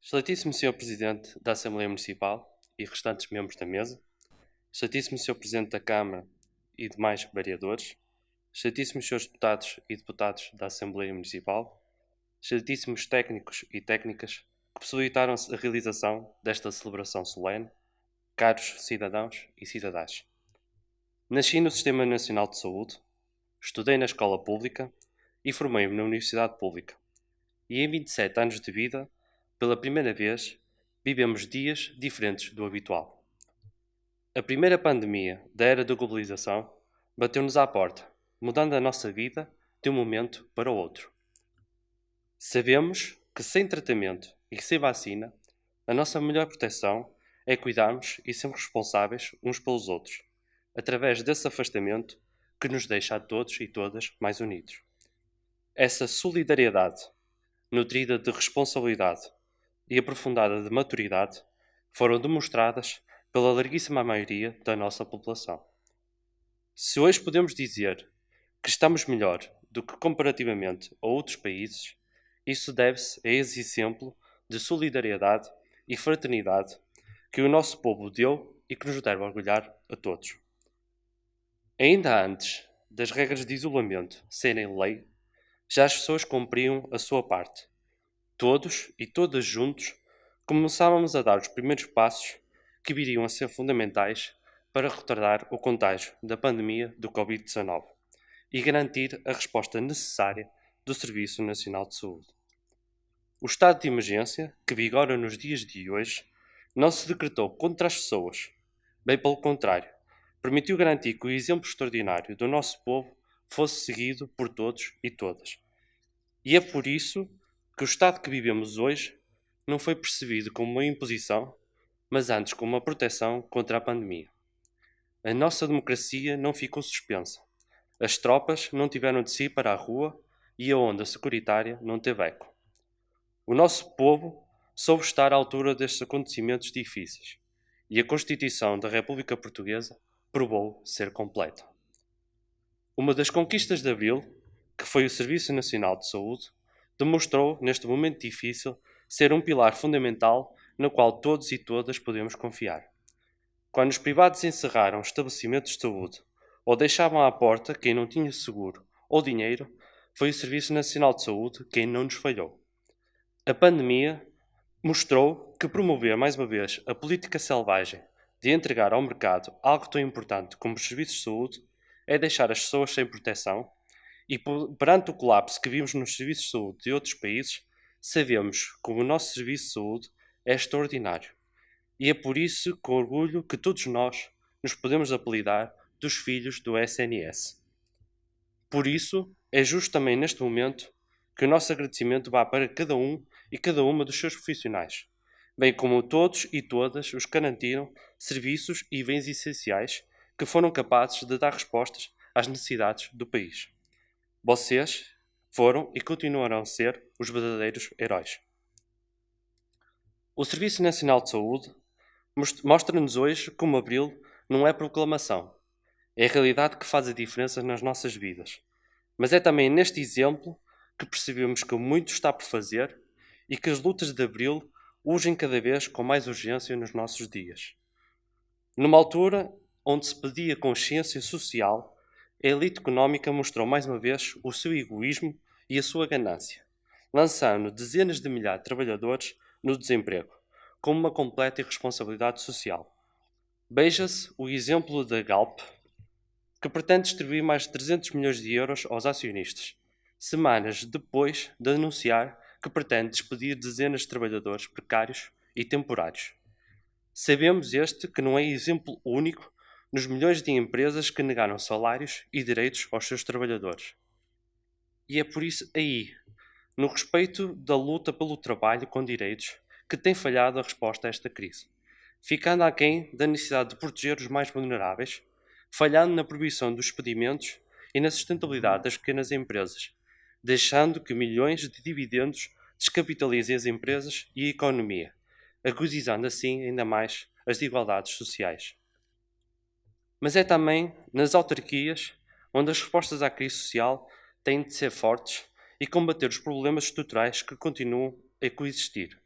Excelentíssimo Senhor Presidente da Assembleia Municipal e restantes membros da mesa, Excelentíssimo Senhor Presidente da Câmara e demais vereadores, Excelentíssimos Senhores Deputados e Deputadas da Assembleia Municipal, Excelentíssimos técnicos e técnicas que possibilitaram a realização desta celebração solene, caros cidadãos e cidadãs. Nasci no Sistema Nacional de Saúde, estudei na escola pública e formei-me na Universidade Pública. E em 27 anos de vida, pela primeira vez, vivemos dias diferentes do habitual. A primeira pandemia da era da globalização bateu-nos à porta, mudando a nossa vida de um momento para o outro. Sabemos que sem tratamento e sem vacina, a nossa melhor proteção é cuidarmos e sermos responsáveis uns pelos outros, através desse afastamento que nos deixa a todos e todas mais unidos. Essa solidariedade, nutrida de responsabilidade e aprofundada de maturidade, foram demonstradas pela larguíssima maioria da nossa população. Se hoje podemos dizer que estamos melhor do que comparativamente a outros países, isso deve-se a esse exemplo de solidariedade e fraternidade que o nosso povo deu e que nos deve orgulhar a todos. Ainda antes das regras de isolamento serem lei, já as pessoas cumpriam a sua parte. Todos e todas juntos começávamos a dar os primeiros passos que viriam a ser fundamentais para retardar o contágio da pandemia do Covid-19 e garantir a resposta necessária do Serviço Nacional de Saúde. O estado de emergência, que vigora nos dias de hoje, não se decretou contra as pessoas, bem pelo contrário, permitiu garantir que o exemplo extraordinário do nosso povo fosse seguido por todos e todas. E é por isso que o estado que vivemos hoje não foi percebido como uma imposição, mas antes como uma proteção contra a pandemia. A nossa democracia não ficou suspensa. As tropas não tiveram de si para a rua e a onda securitária não teve eco. O nosso povo soube estar à altura destes acontecimentos difíceis e a Constituição da República Portuguesa provou ser completa. Uma das conquistas de Abril, que foi o Serviço Nacional de Saúde, demonstrou, neste momento difícil, ser um pilar fundamental no qual todos e todas podemos confiar. Quando os privados encerraram estabelecimentos de saúde ou deixavam à porta quem não tinha seguro ou dinheiro, foi o Serviço Nacional de Saúde quem não nos falhou. A pandemia mostrou que promover mais uma vez a política selvagem de entregar ao mercado algo tão importante como os serviços de saúde é deixar as pessoas sem proteção e, perante o colapso que vimos nos serviços de saúde de outros países, sabemos que o nosso serviço de saúde é extraordinário. E é por isso, com orgulho, que todos nós nos podemos apelidar dos filhos do SNS. Por isso, é justo também neste momento que o nosso agradecimento vá para cada um e cada uma dos seus profissionais, bem como todos e todas os que garantiram serviços e bens essenciais que foram capazes de dar respostas às necessidades do país. Vocês foram e continuarão a ser os verdadeiros heróis. O Serviço Nacional de Saúde mostra-nos hoje como Abril não é proclamação. É a realidade que faz a diferença nas nossas vidas. Mas é também neste exemplo que percebemos que muito está por fazer e que as lutas de Abril urgem cada vez com mais urgência nos nossos dias. Numa altura onde se pedia consciência social, a elite económica mostrou mais uma vez o seu egoísmo e a sua ganância, lançando dezenas de milhares de trabalhadores no desemprego, como uma completa irresponsabilidade social. Veja-se o exemplo da Galp, que pretende distribuir mais de 300 milhões de euros aos acionistas, semanas depois de anunciar que pretende despedir dezenas de trabalhadores precários e temporários. Sabemos este que não é exemplo único nos milhões de empresas que negaram salários e direitos aos seus trabalhadores. E é por isso aí, no respeito da luta pelo trabalho com direitos, que tem falhado a resposta a esta crise, ficando aquém da necessidade de proteger os mais vulneráveis, falhando na proibição dos expedimentos e na sustentabilidade das pequenas empresas, deixando que milhões de dividendos descapitalizem as empresas e a economia, agudizando assim ainda mais as desigualdades sociais. Mas é também nas autarquias onde as respostas à crise social têm de ser fortes e combater os problemas estruturais que continuam a coexistir.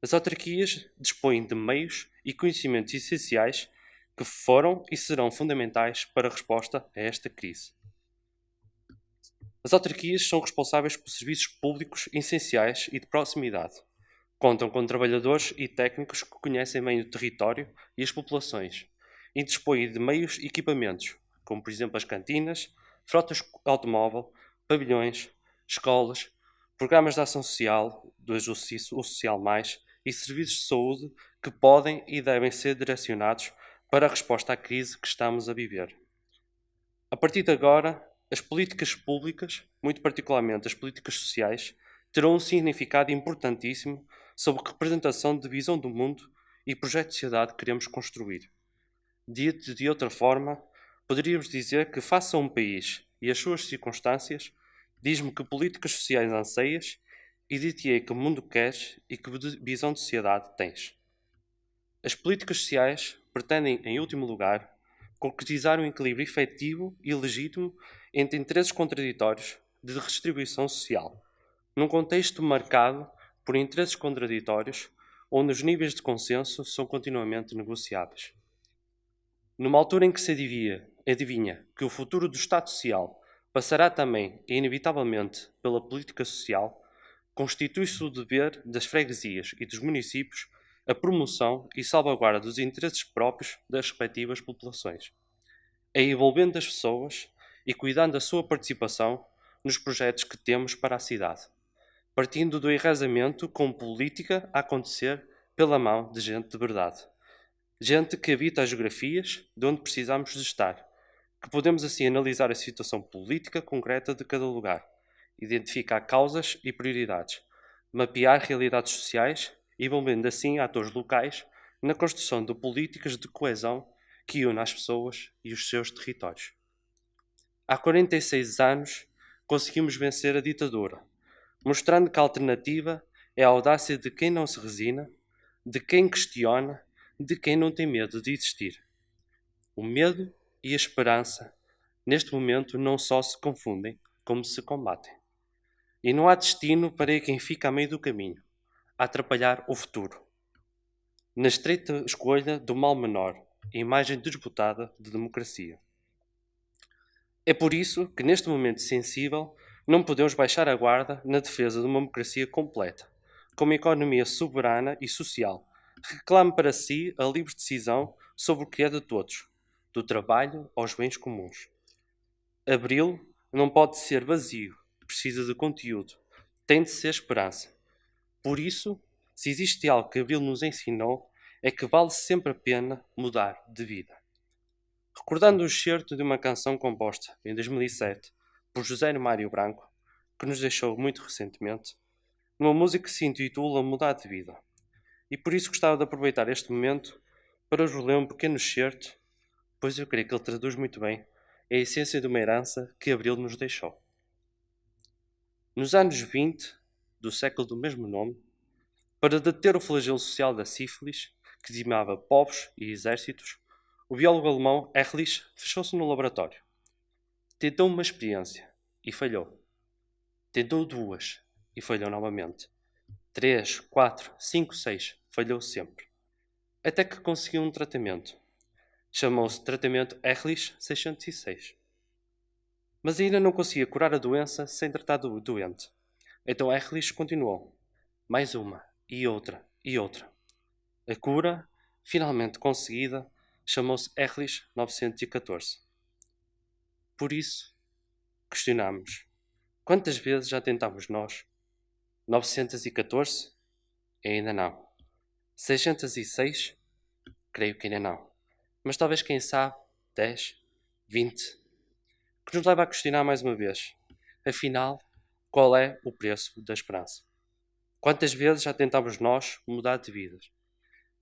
As autarquias dispõem de meios e conhecimentos essenciais que foram e serão fundamentais para a resposta a esta crise. As autarquias são responsáveis por serviços públicos essenciais e de proximidade. Contam com trabalhadores e técnicos que conhecem bem o território e as populações e dispõem de meios e equipamentos, como por exemplo as cantinas, frotas automóvel, pavilhões, escolas, programas de ação social, do o Social Mais e serviços de saúde que podem e devem ser direcionados para a resposta à crise que estamos a viver. A partir de agora, as políticas públicas, muito particularmente as políticas sociais, terão um significado importantíssimo sobre a representação de visão do mundo e projeto de sociedade que queremos construir. Dito de outra forma, poderíamos dizer que, face a um país e as suas circunstâncias, diz-me que políticas sociais anseias e dir-te-ei que mundo queres e que visão de sociedade tens. As políticas sociais pretendem, em último lugar, concretizar um equilíbrio efetivo e legítimo entre interesses contraditórios de redistribuição social, num contexto marcado por interesses contraditórios onde os níveis de consenso são continuamente negociáveis. Numa altura em que se adivinha que o futuro do Estado Social passará também e inevitavelmente pela política social, constitui-se o dever das freguesias e dos municípios a promoção e salvaguarda dos interesses próprios das respectivas populações, a envolvendo as pessoas e cuidando da sua participação nos projetos que temos para a cidade, partindo do enraizamento com política a acontecer pela mão de gente de verdade. Gente que habita as geografias de onde precisamos de estar, que podemos assim analisar a situação política concreta de cada lugar, identificar causas e prioridades, mapear realidades sociais e envolvendo assim atores locais na construção de políticas de coesão que unam as pessoas e os seus territórios. Há 46 anos conseguimos vencer a ditadura, mostrando que a alternativa é a audácia de quem não se resigna, de quem questiona, de quem não tem medo de existir. O medo e a esperança, neste momento, não só se confundem, como se combatem. E não há destino para quem fica a meio do caminho, a atrapalhar o futuro. Na estreita escolha do mal menor, imagem desbotada de democracia. É por isso que, neste momento sensível, não podemos baixar a guarda na defesa de uma democracia completa, com uma economia soberana e social, que reclame para si a livre decisão sobre o que é de todos, do trabalho aos bens comuns. Abril não pode ser vazio, precisa de conteúdo, tem de ser esperança. Por isso, se existe algo que Abril nos ensinou, é que vale sempre a pena mudar de vida. Recordando o excerto de uma canção composta em 2007 por José Mário Branco, que nos deixou muito recentemente, numa música que se intitula Mudar de Vida. E por isso gostava de aproveitar este momento para vos ler um pequeno excerto, pois eu creio que ele traduz muito bem a essência de uma herança que Abril nos deixou. Nos anos 20 do século do mesmo nome, para deter o flagelo social da sífilis, que dizimava povos e exércitos, o biólogo alemão Ehrlich fechou-se no laboratório. Tentou uma experiência e falhou. Tentou duas e falhou novamente. 3, 4, 5, 6, falhou sempre. Até que conseguiu um tratamento. Chamou-se Tratamento Ehrlich 606. Mas ainda não conseguia curar a doença sem tratar do doente. Então Ehrlich continuou. Mais uma, e outra, e outra. A cura, finalmente conseguida, chamou-se Ehrlich 914. Por isso, questionamos. Quantas vezes já tentámos nós? 914? Ainda não. 606? Creio que ainda não. Mas talvez, quem sabe, 10, 20. Que nos leva a questionar mais uma vez. Afinal, qual é o preço da esperança? Quantas vezes já tentámos nós mudar de vidas?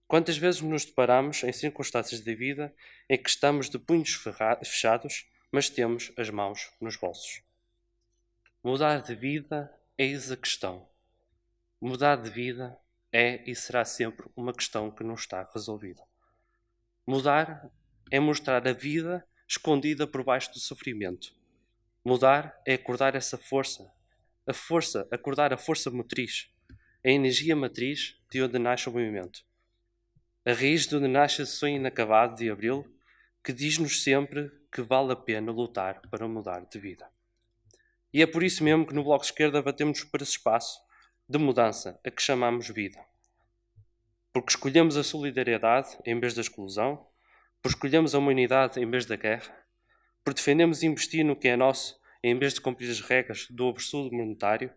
Quantas vezes nos deparamos em circunstâncias de vida em que estamos de punhos fechados, mas temos as mãos nos bolsos? Mudar de vida, eis a questão. Mudar de vida é e será sempre uma questão que não está resolvida. Mudar é mostrar a vida escondida por baixo do sofrimento. Mudar é acordar essa força, acordar a força motriz, a energia matriz de onde nasce o movimento. A raiz de onde nasce esse sonho inacabado de Abril, que diz-nos sempre que vale a pena lutar para mudar de vida. E é por isso mesmo que no Bloco de Esquerda batemos por esse espaço de mudança a que chamamos vida. Porque escolhemos a solidariedade em vez da exclusão, por escolhemos a humanidade em vez da guerra, por defendemos investir no que é nosso em vez de cumprir as regras do absurdo monetário,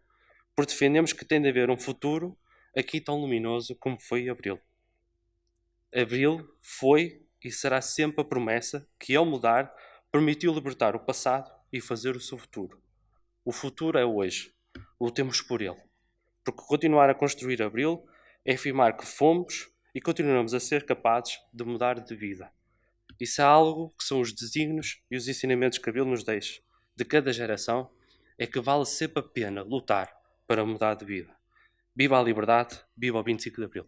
por defendemos que tem de haver um futuro aqui tão luminoso como foi Abril. Abril foi e será sempre a promessa que, ao mudar, permitiu libertar o passado e fazer o seu futuro. O futuro é hoje. Lutemos por ele. Porque continuar a construir Abril é afirmar que fomos e continuamos a ser capazes de mudar de vida. Isso é algo que são os desígnios e os ensinamentos que Abril nos deixa de cada geração, é que vale sempre a pena lutar para mudar de vida. Viva a liberdade, viva o 25 de Abril.